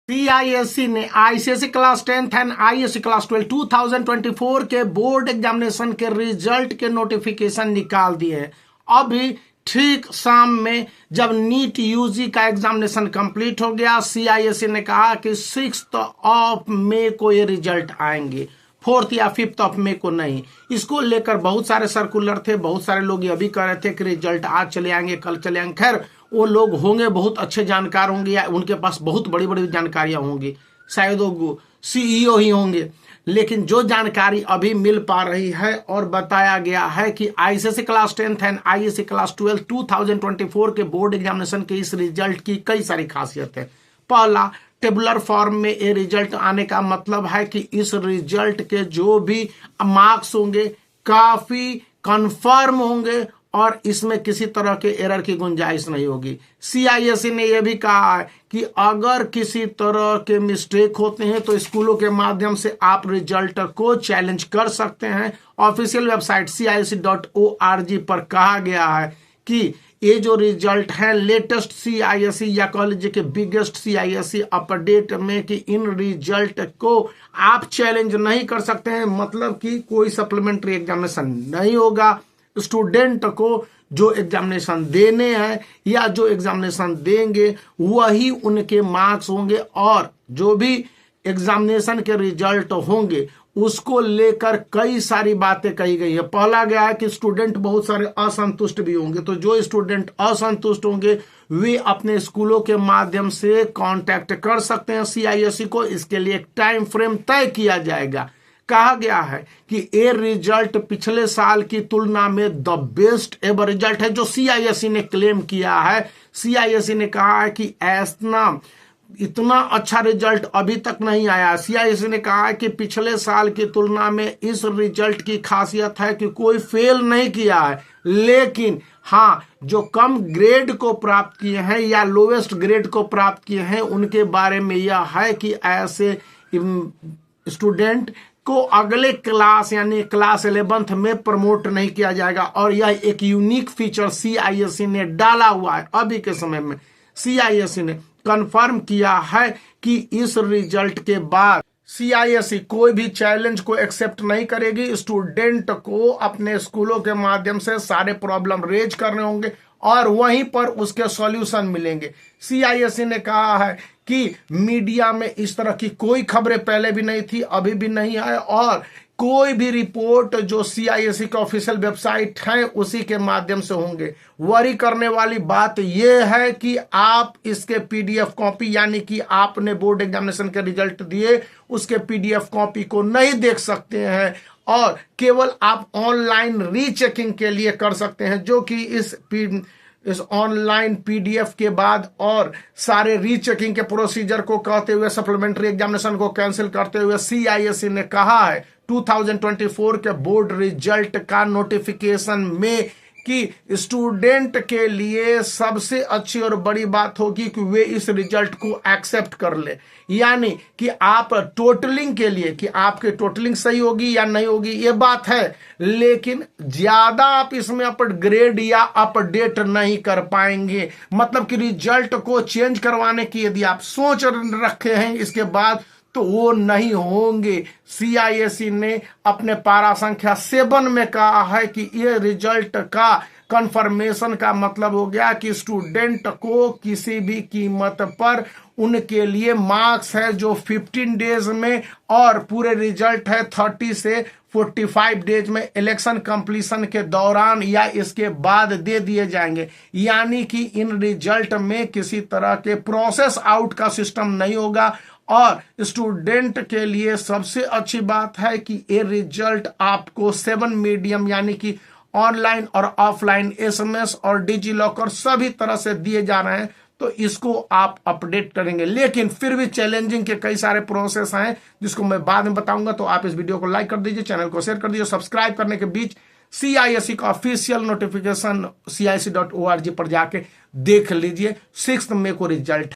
CISC ने ICSE class 10th and ISC class 12 2024 के board examination के रिजल्ट के नोटिफिकेशन निकाल दिए हैं। अभी ठीक शाम में जब नीट यूजी का एग्जामिनेशन कंप्लीट हो गया, सीआईएससी ने कहा कि 6 मई को ये रिजल्ट आएंगे, 4 या 5 मई को नहीं। इसको लेकर बहुत सारे सर्कुलर थे, बहुत सारे लोग ये भी कह रहे थे कि रिजल्ट आज चले आएंगे, कल चले आएंगे। खैर, वो लोग होंगे बहुत अच्छे जानकार होंगे या उनके पास बहुत बड़ी बड़ी जानकारियां होंगी, शायद वो सीईओ ही होंगे। लेकिन जो जानकारी अभी मिल पा रही है और बताया गया है कि ICSE class 10th and ISC class 12 2024 के बोर्ड एग्जामिनेशन के इस रिजल्ट की कई सारी खासियत है। पहला, टेबुलर फॉर्म में ये रिजल्ट आने का मतलब है कि इस रिजल्ट के जो भी मार्क्स होंगे काफी कंफर्म होंगे और इसमें किसी तरह के एरर की गुंजाइश नहीं होगी। सीआईएससी ने यह भी कहा है कि अगर किसी तरह के मिस्टेक होते हैं तो स्कूलों के माध्यम से आप रिजल्ट को चैलेंज कर सकते हैं। ऑफिशियल वेबसाइट cic.org पर कहा गया है कि ये जो रिजल्ट है लेटेस्ट सीआईएससी या कह लीजिए कि बिगेस्ट सीआईएससी अपडेट में कि इन रिजल्ट को आप चैलेंज नहीं कर सकते हैं, मतलब कि कोई सप्लीमेंट्री एग्जामिनेशन नहीं होगा। स्टूडेंट को जो एग्जामिनेशन देने हैं या जो एग्जामिनेशन देंगे वही उनके मार्क्स होंगे और जो भी एग्जामिनेशन के रिजल्ट होंगे उसको लेकर कई सारी बातें कही गई है। पहला गया है कि स्टूडेंट बहुत सारे असंतुष्ट भी होंगे, तो जो स्टूडेंट असंतुष्ट होंगे वे अपने स्कूलों के माध्यम से कांटेक्ट कर सकते हैं सीआईएससी को। इसके लिए एक टाइम फ्रेम तय किया जाएगा। कहा गया है कि ये रिजल्ट पिछले साल की तुलना में द बेस्ट एवर रिजल्ट है जो सीआईएससी ने क्लेम किया है। सीआईएससी ने कहा है कि इतना अच्छा रिजल्ट अभी तक नहीं आया। सीआईएससी ने कहा है कि पिछले साल की तुलना में इस रिजल्ट की खासियत है कि कोई फेल नहीं किया है, लेकिन हाँ, जो कम ग्रेड को प्राप्त किए हैं या लोवेस्ट ग्रेड को प्राप्त किए हैं उनके बारे में यह है कि ऐसे स्टूडेंट को अगले क्लास यानी क्लास 11th में प्रमोट नहीं किया जाएगा। और यह एक यूनिक फीचर सीआईएससी ने डाला हुआ है। अभी के समय में सीआईएससी ने कंफर्म किया है कि इस रिजल्ट के बाद सीआईएससी कोई भी चैलेंज को एक्सेप्ट नहीं करेगी। स्टूडेंट को अपने स्कूलों के माध्यम से सारे प्रॉब्लम रेज करने होंगे और वहीं पर उसके सॉल्यूशन मिलेंगे। सीआईएससी ने कहा है कि मीडिया में इस तरह की कोई खबरें पहले भी नहीं थी, अभी भी नहीं है, और कोई भी रिपोर्ट जो सीआईएससी का ऑफिशियल वेबसाइट है उसी के माध्यम से होंगे। वरी करने वाली बात यह है कि आप इसके पीडीएफ कॉपी यानी कि आपने बोर्ड एग्जामिनेशन के रिजल्ट दिए उसके पीडीएफ कॉपी को नहीं देख सकते हैं और केवल आप ऑनलाइन रीचेकिंग के लिए कर सकते हैं, जो कि इस ऑनलाइन पीडीएफ के बाद और सारे रीचेकिंग के प्रोसीजर को कहते हुए सप्लीमेंट्री एग्जामिनेशन को कैंसिल करते हुए सीआईएससी ने कहा है 2024 के बोर्ड रिजल्ट का नोटिफिकेशन में कि स्टूडेंट के लिए सबसे अच्छी और बड़ी बात होगी कि वे इस रिजल्ट को एक्सेप्ट कर ले, यानी कि आप टोटलिंग के लिए कि आपकी टोटलिंग सही होगी या नहीं होगी ये बात है, लेकिन ज्यादा आप इसमें अपग्रेड या अपडेट नहीं कर पाएंगे। मतलब कि रिजल्ट को चेंज करवाने की यदि आप सोच रखे हैं इसके बाद तो वो नहीं होंगे। सीआईएससी ने अपने पारा संख्या 7 में कहा है कि ये रिजल्ट का कंफर्मेशन का मतलब हो गया कि स्टूडेंट को किसी भी कीमत पर उनके लिए मार्क्स है जो 15 डेज में और पूरे रिजल्ट है 30 से 45 डेज में इलेक्शन कंप्लीशन के दौरान या इसके बाद दे दिए जाएंगे। यानी कि इन रिजल्ट में किसी तरह के प्रोसेस आउट का सिस्टम नहीं होगा। और स्टूडेंट के लिए सबसे अच्छी बात है कि ये रिजल्ट आपको 7 मीडियम यानी कि ऑनलाइन और ऑफलाइन एसएमएस और डिजी लॉकर सभी तरह से दिए जा रहे हैं, तो इसको आप अपडेट करेंगे। लेकिन फिर भी चैलेंजिंग के कई सारे प्रोसेस हैं जिसको मैं बाद में बताऊंगा, तो आप इस वीडियो को लाइक कर दीजिए, चैनल को शेयर कर दीजिए। सब्सक्राइब करने के बीच सीआईएससी का ऑफिशियल नोटिफिकेशन cic.org पर जाके देख लीजिए। 6 मई को रिजल्ट